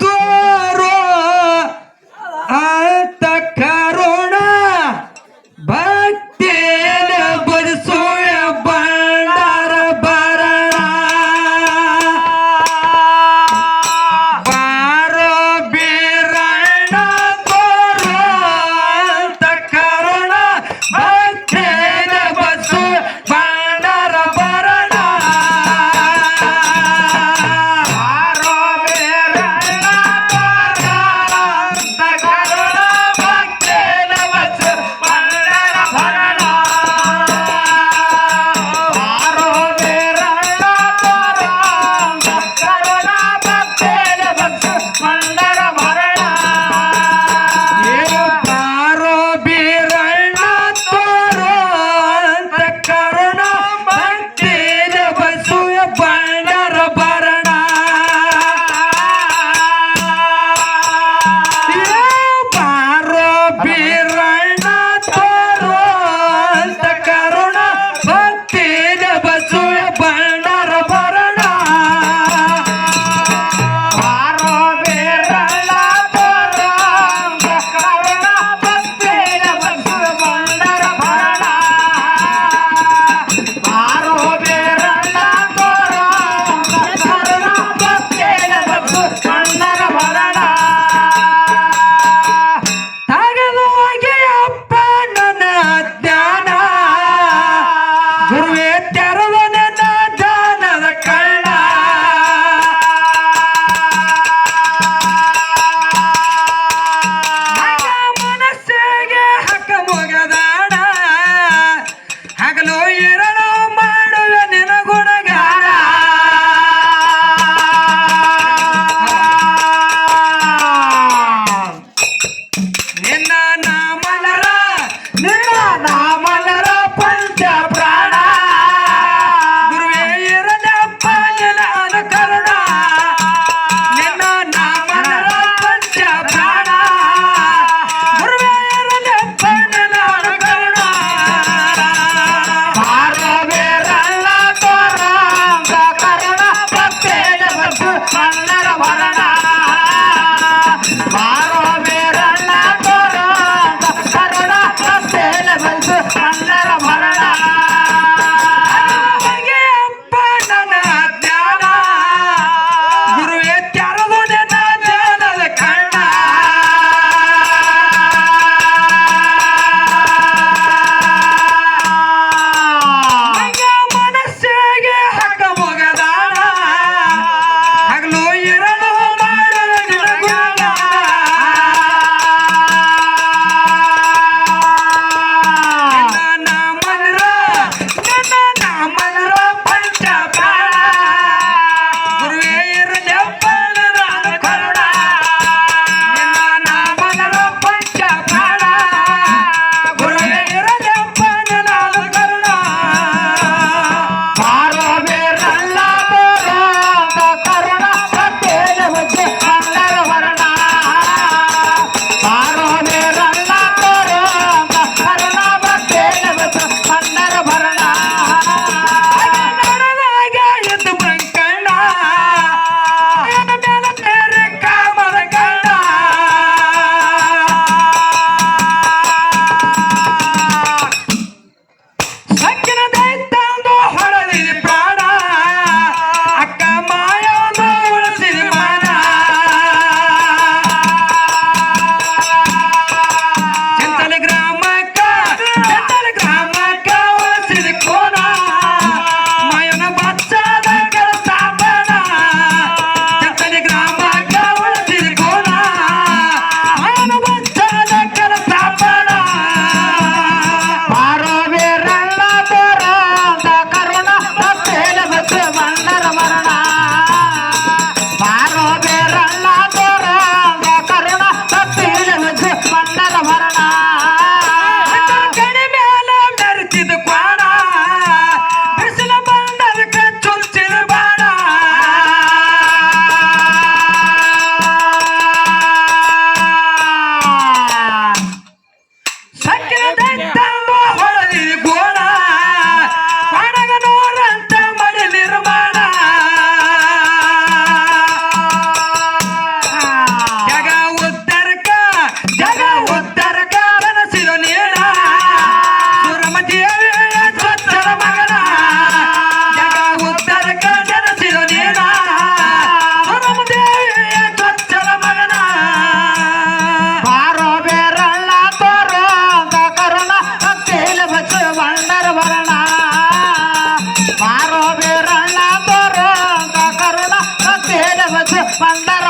ತೋರೋ ಅಂತ ಕರುಣ ಭಕ್ತಿಯ ಬದಿಸುವ ಬಂಡಾರ ಬರಣ ಬಾರೋ ಬೀರಣ್ಣ ತೋರೋ ಅಂತ ಕರುಣ ಭಕ್ತಿಯ ಬದಿಸುವ ಬಂಡಾರ ಬರಣ ಬಾರೋ ಬೀರಣ್ಣ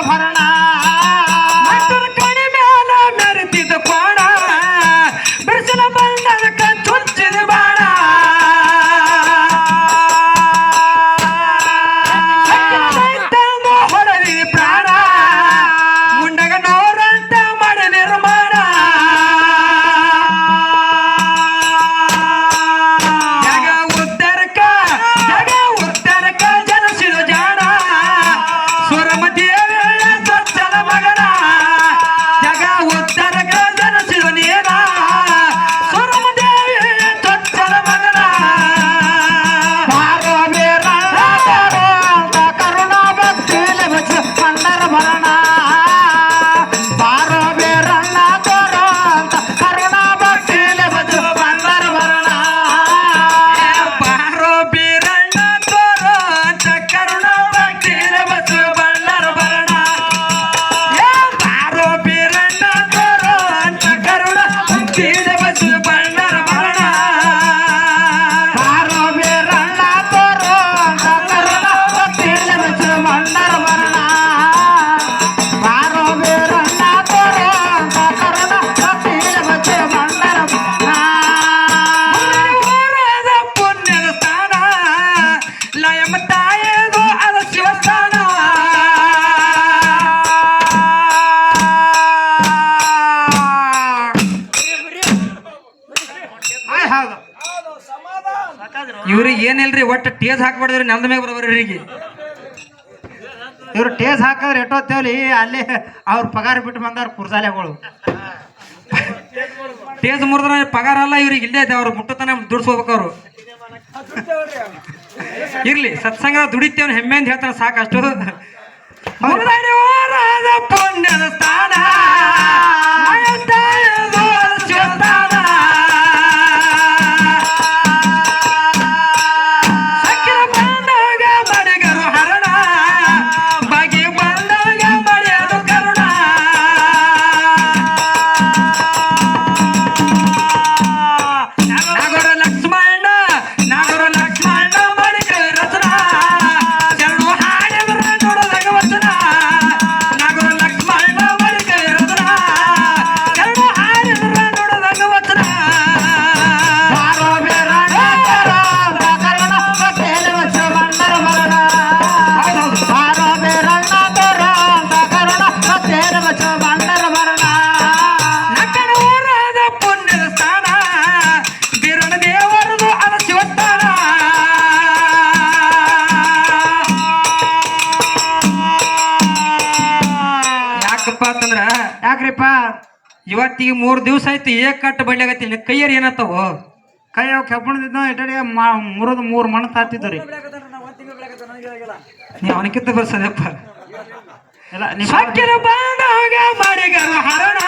ಭರಣ ಕಣಿ ಮ್ಯಾಲ ಮೆರೆತಿದ್ದ ಕೋಣ ಬಿಡಿಸಲ ಬಂದದಕ್ಕ ಚುಚ್ಚಿದ ಬಾಣ ಹೊಡೆದಿದ ಪ್ರಾಣ ಮುಂಡಗ ನೋರಂತ ಮಾಡಿ ನಿರ್ಮಾಣ ಜಗ ಉತ್ತರಕ ಜನಸಿದ ಜಾಣ ಸುರಮತಿಯ ಸ್ವಚ್ಛದ ಮಗನ ಜಗ ಉತ್ತರಕ ಜನಸಿದ ನೇನ ಸುರಮದೇವಿ ಸ್ವಚ್ಛದ ಮಗನ ಬಾರೋ ಬೇರಣ್ಣ ಬಾರೋ ಅಂತ ಕರುಣಾ ಭಕ್ತಿಯಲ್ಲಿ ಬಚ್ಚ ಬಂಡರ ಭರಣ ಬಾರೋ ಬೇರಣ್ಣ ಬಾರೋ ಅಂತ ಕರುಣಾ ಭಕ್ತಿಯಲ್ಲಿ ಬಚ್ಚ ಬಂಡರ ಭರಣ ಬಾರೋ ಬೀರಣ್ಣ ತೋರೋ ಅಂತ ಕರುಣ ಭಕ್ತಿನ ಬಸವ ಬಳ್ಳರ ಬರಣ ಬಾರೋ ಬೀರಣ್ಣ ತೋರೋ ಅಂತ ಕರುಣ ಭಕ್ತಿನ ಬಸವ ಬಳ್ಳರ ಬರಣ ಬಾರೋ ಬೇರಣ್ಣ ಬಾರೋ ಅಂತ ಕರುಣಾ ಭಕ್ತಿಯಲ್ಲಿ ಬಚ್ಚ ಬಂಡರ ಭರಣ ಬಾರೋ ಬೇರಣ್ಣ ಬಾರೋ ಅಂತ ಕರುಣಾ ಭಕ್ತಿಯಲ್ಲಿ ಬಚ್ಚ ಬಂಡರ ಭರಣ ಊರಾದ ಪುಣ್ಯದ ಸ್ಥಾನ ಲಯಮ ತಾಯದು ಅದ ಶಿವಸ್ಥಾನ ಹೌದು ಇವ್ರಿಗೆ ಏನಿಲ್ರಿ ಒಟ್ಟು ಟೇಜ್ ಹಾಕ್ಬಾರ್ದ್ರಿ ನೆಲದ ಮ್ಯಾಗ ಬರೋಬ್ರಿ ಇವ್ರಿಗೆ ಇವ್ರು ಟೇಸ್ ಹಾಕಿದ್ರೆ ಎಷ್ಟೊತ್ತೇಳಿ ಅಲ್ಲಿ ಅವ್ರ ಪಗಾರ ಬಿಟ್ಟು ಬಂದಾರ ಕುರ್ಸಾಲೆಗಳು ಟೇಜ್ ಮುರಿದ್ರೆ ಪಗಾರ ಅಲ್ಲ ಇವ್ರಿಗೆ ಇಲ್ಲೇ ಐತೆ ಅವ್ರು ಮುಟ್ಟತನ ದುಡ್ಸ್ಕೋಬೇಕು ಅವರು ಇರ್ಲಿ ಸತ್ಸಂಗ ದುಡಿತೇವ್ ಹೆಮ್ಮೆ ಅಂತ ಹೇಳ್ತಾನೆ ಸಾಕಷ್ಟು ಮುರಿದಾಡಿ ಹೋರಾದ ಪುಣ್ಯದ ಸ್ಥಾನ ತಾಯದು ಶಿವಸ್ಥಾನ ಸಕ್ಕಿನ ಬಂದಾಗ ಮಡಿಗರು ಹರಣ ಬಗೆ ಬಂದಾಗ ಮಡಿಯದು ಕರುಣ ನಾಗರ ಲಕ್ಷ್ಮಣ ಮಡಿಗರ ರಚನ ಶರಣು ಹಾಡಿದ್ರ ನೋಡದಾಗ ವಚನ ನಾಗರ ಲಕ್ಷ್ಮಣ ಮಡಿಗರ ರಚನ ಶರಣು ಹಾಡಿದ್ರ ನೋಡದಾಗ ವಚನ ಬಾರೋ ಬೇರಣ್ಣ ಬಾರೋ ಅಂತ ಕರುಣಾ ಭಕ್ತಿಯಲ್ಲಿ ಬಚ್ಚ ಬಂಡರ ಭರಣ ಬಾರೋ ಬೇರಣ್ಣ ಬಾರೋ ಅಂತ ಕರುಣಾ ಭಕ್ತಿಯಲ್ಲಿ ಬಚ್ಚ ಬಂಡರ ಭರಣ ನಕ್ಕನ ಊರಾದ ಪುಣ್ಯದ ಸ್ಥಾನ ಬೀರಣ್ಣ ದೇವರದು ಅದ ಶಿವಸ್ಥಾನ ಯಾಕಪ್ಪ ಅಂತಂದ್ರ ಯಾಕ್ರಿಪ್ಪ ಇವತ್ತಿಗೆ 3 ದಿವಸ ಆಯ್ತು ಏಕಟ್ಟು ಬಡ್ಲಾಗತ್ತೀನಿ ಕೈಯರ್ ಏನತ್ತವು ಕೈ ಅವ್ ಕಬ್ಬಣದಿದ್ದ ಇಟಡಿಗೆ ಮುರಿದು 3 ಮಣ್ಣು ತಾತಿದ್ದು ರೀ ನೀ ಅವನಕ್ಕಿಂತ ಬರ್ಸದಪ್ಪ ಇಲ್ಲ ನಿಮ್ಮ ಸಕ್ಕಿನ ಬಂದಾಗ ಮಾಡಿಗರು ಹರಣ